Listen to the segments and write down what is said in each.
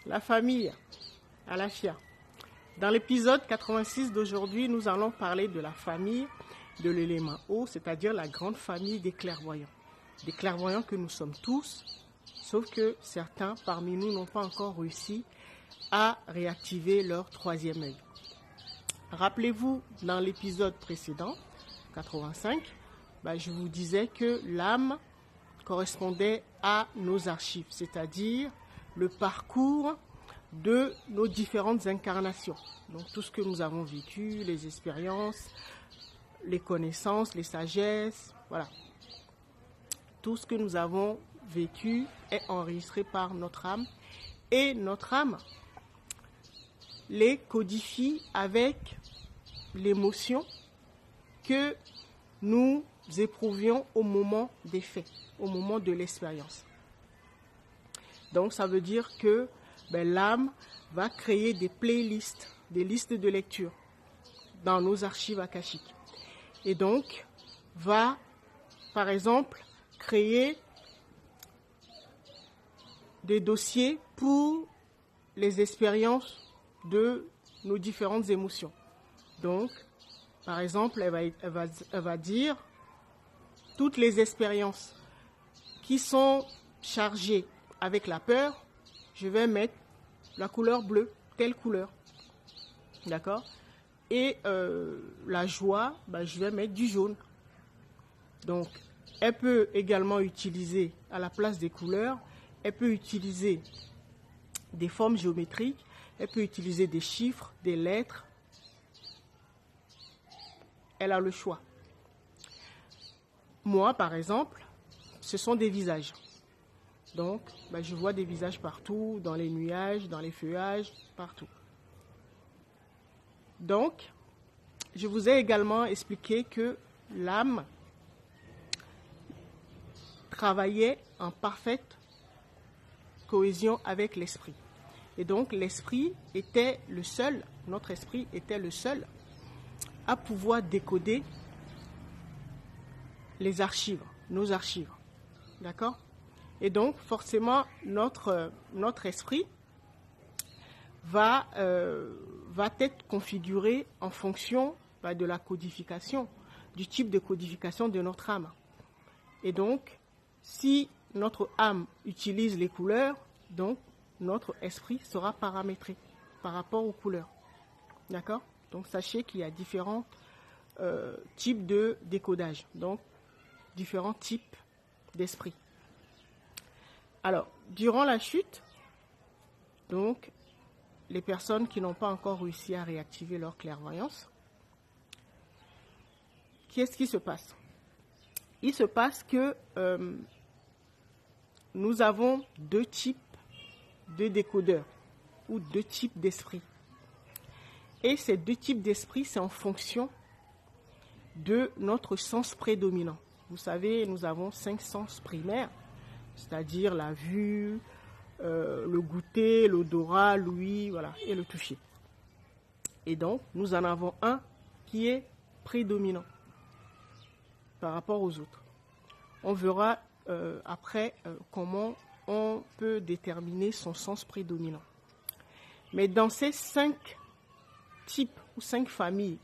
La famille Alafia. Dans l'épisode 86 d'aujourd'hui, nous allons parler de la famille de l'élément eau, c'est-à-dire la grande famille des clairvoyants. Des clairvoyants que nous sommes tous, sauf que certains parmi nous n'ont pas encore réussi à réactiver leur troisième œil. Rappelez-vous, dans l'épisode précédent, 85, je vous disais que l'âme correspondait à nos archives, c'est-à-dire le parcours de nos différentes incarnations. Donc tout ce que nous avons vécu, les expériences, les connaissances, les sagesses, voilà. Tout ce que nous avons vécu est enregistré par notre âme et notre âme les codifie avec l'émotion que nous éprouvions au moment des faits, au moment de l'expérience. Donc ça veut dire que l'âme va créer des playlists, des listes de lecture dans nos archives akashiques. Et donc va, par exemple, créer des dossiers pour les expériences de nos différentes émotions. Donc, par exemple, elle va dire toutes les expériences qui sont chargées avec la peur, je vais mettre la couleur bleue, telle couleur. D'accord ? Et la joie, je vais mettre du jaune. Donc, elle peut également utiliser, à la place des couleurs, elle peut utiliser des formes géométriques, elle peut utiliser des chiffres, des lettres. Elle a le choix. Moi, par exemple, ce sont des visages. Donc, je vois des visages partout, dans les nuages, dans les feuillages, partout. Donc, je vous ai également expliqué que l'âme travaillait en parfaite cohésion avec l'esprit. Et donc, l'esprit était le seul, notre esprit était le seul à pouvoir décoder les archives, nos archives. D'accord ? Et donc, forcément, notre esprit va être configuré en fonction de la codification, du type de codification de notre âme. Et donc, si notre âme utilise les couleurs, donc notre esprit sera paramétré par rapport aux couleurs. D'accord ? Donc, sachez qu'il y a différents types de décodage, donc différents types d'esprit. Alors, durant la chute, donc, les personnes qui n'ont pas encore réussi à réactiver leur clairvoyance, qu'est-ce qui se passe ? Il se passe que nous avons deux types de décodeurs ou deux types d'esprits. Et ces deux types d'esprits, c'est en fonction de notre sens prédominant. Vous savez, nous avons 5 sens primaires, c'est-à-dire la vue, le goûter, l'odorat, l'ouïe, voilà, et le toucher. Et donc, nous en avons un qui est prédominant par rapport aux autres. On verra après comment on peut déterminer son sens prédominant. Mais dans ces 5 types ou 5 familles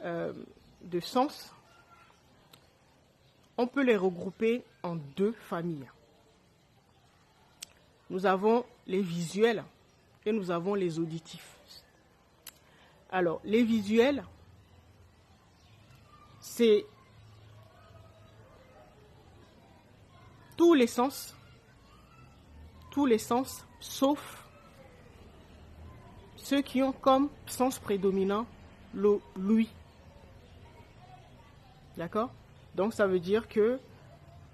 de sens, on peut les regrouper en 2 familles. Nous avons les visuels et nous avons les auditifs. Alors, les visuels, c'est tous les sens, sauf ceux qui ont comme sens prédominant l'ouïe. D'accord ? Donc, ça veut dire que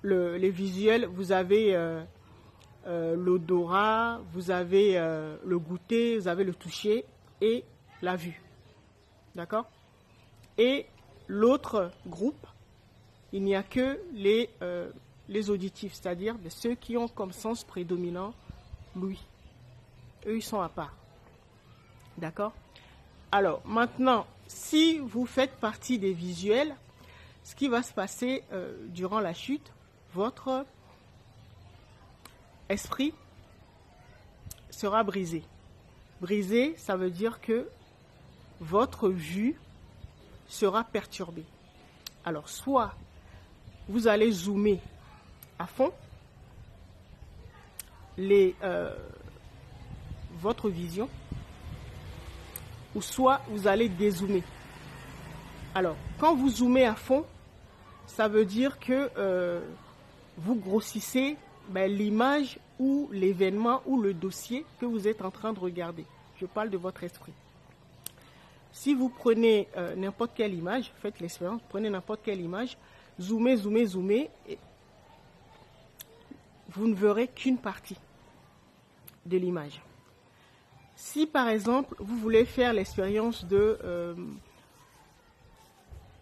les visuels, vous avez l'odorat, vous avez le goûter, vous avez le toucher et la vue. D'accord ? Et l'autre groupe, il n'y a que les auditifs, c'est-à-dire ceux qui ont comme sens prédominant l'ouïe. Eux, ils sont à part. D'accord ? Alors, maintenant, si vous faites partie des visuels, ce qui va se passer durant la chute, votre esprit sera brisé. Brisé, ça veut dire que votre vue sera perturbée. Alors, soit vous allez zoomer à fond votre vision, ou soit vous allez dézoomer. Alors, quand vous zoomez à fond, ça veut dire que vous grossissez l'image ou l'événement ou le dossier que vous êtes en train de regarder. Je parle de votre esprit. Si vous prenez n'importe quelle image, faites l'expérience, prenez n'importe quelle image, zoomez, zoomez, zoomez, et vous ne verrez qu'une partie de l'image. Si par exemple, vous voulez faire l'expérience de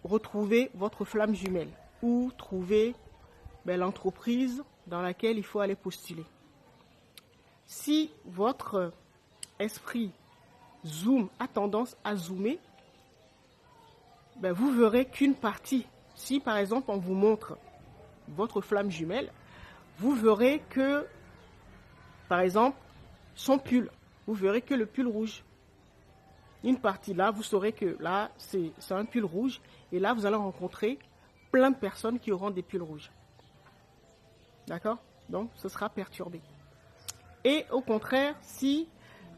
retrouver votre flamme jumelle ou trouver l'entreprise dans laquelle il faut aller postuler. Si votre esprit a tendance à zoomer, vous verrez qu'une partie. Si par exemple on vous montre votre flamme jumelle, vous verrez que, par exemple, son pull, vous verrez que le pull rouge. Une partie là, vous saurez que là, c'est un pull rouge. Et là, vous allez rencontrer plein de personnes qui auront des pulls rouges. D'accord? Donc, ce sera perturbé. Et au contraire, si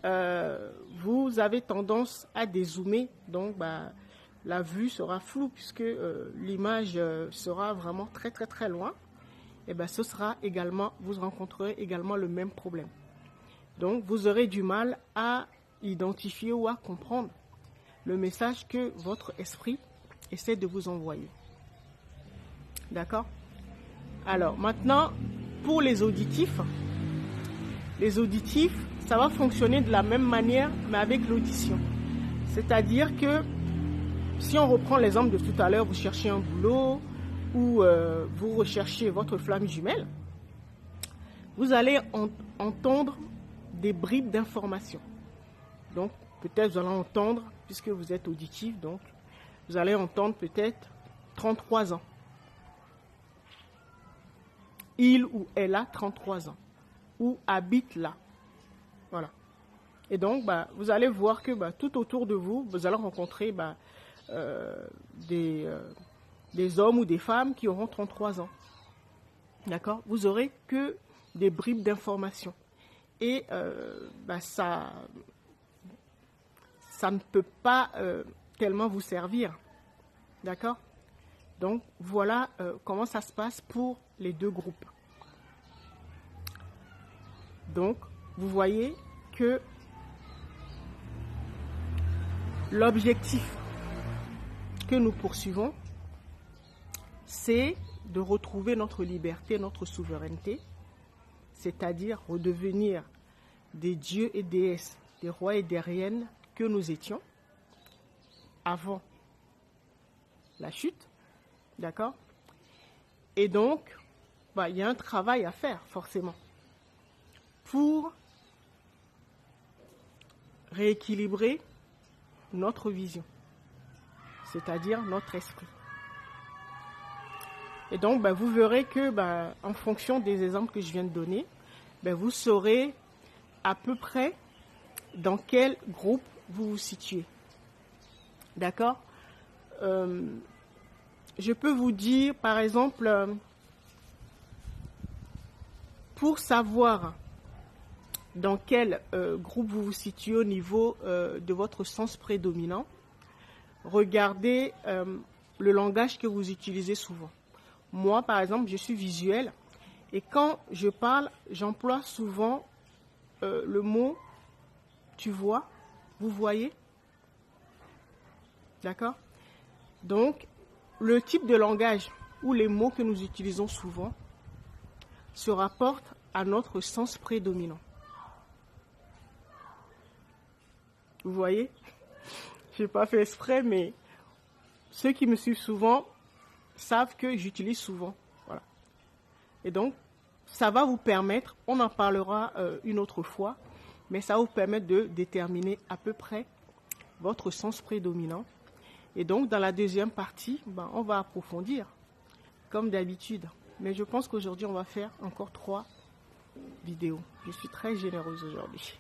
vous avez tendance à dézoomer, donc la vue sera floue puisque l'image sera vraiment très très très loin, et ce sera également, vous rencontrerez également le même problème. Donc, vous aurez du mal à identifier ou à comprendre le message que votre esprit essaie de vous envoyer. D'accord? Alors, maintenant, pour les auditifs, ça va fonctionner de la même manière, mais avec l'audition. C'est-à-dire que, si on reprend l'exemple de tout à l'heure, vous cherchez un boulot ou vous recherchez votre flamme jumelle, vous allez entendre des bribes d'informations. Donc, peut-être vous allez entendre, puisque vous êtes auditif, donc, vous allez entendre peut-être 33 ans. Il ou elle a 33 ans. Ou habite là. Voilà. Et donc, vous allez voir que tout autour de vous, vous allez rencontrer des hommes ou des femmes qui auront 33 ans. D'accord? Vous aurez que des bribes d'informations. Et ça ne peut pas tellement vous servir. D'accord? Donc, voilà comment ça se passe pour les deux groupes. Donc, vous voyez que l'objectif que nous poursuivons, c'est de retrouver notre liberté, notre souveraineté, c'est-à-dire redevenir des dieux et déesses, des rois et des reines que nous étions avant la chute, d'accord? Et donc, il y a un travail à faire, forcément, pour rééquilibrer notre vision, c'est-à-dire notre esprit. Et donc, vous verrez que, en fonction des exemples que je viens de donner, vous saurez à peu près dans quel groupe vous vous situez. D'accord? Je peux vous dire, par exemple, pour savoir dans quel groupe vous vous situez au niveau de votre sens prédominant, regardez le langage que vous utilisez souvent. Moi, par exemple, je suis visuel et quand je parle, j'emploie souvent le mot « tu vois »,« vous voyez ». D'accord? Donc, le type de langage ou les mots que nous utilisons souvent se rapportent à notre sens prédominant. Vous voyez? Je n'ai pas fait exprès, mais ceux qui me suivent souvent savent que j'utilise souvent. Voilà. Et donc, ça va vous permettre, on en parlera une autre fois, mais ça va vous permettre de déterminer à peu près votre sens prédominant. Et donc, dans la deuxième partie, on va approfondir, comme d'habitude. Mais je pense qu'aujourd'hui, on va faire encore 3 vidéos. Je suis très généreuse aujourd'hui.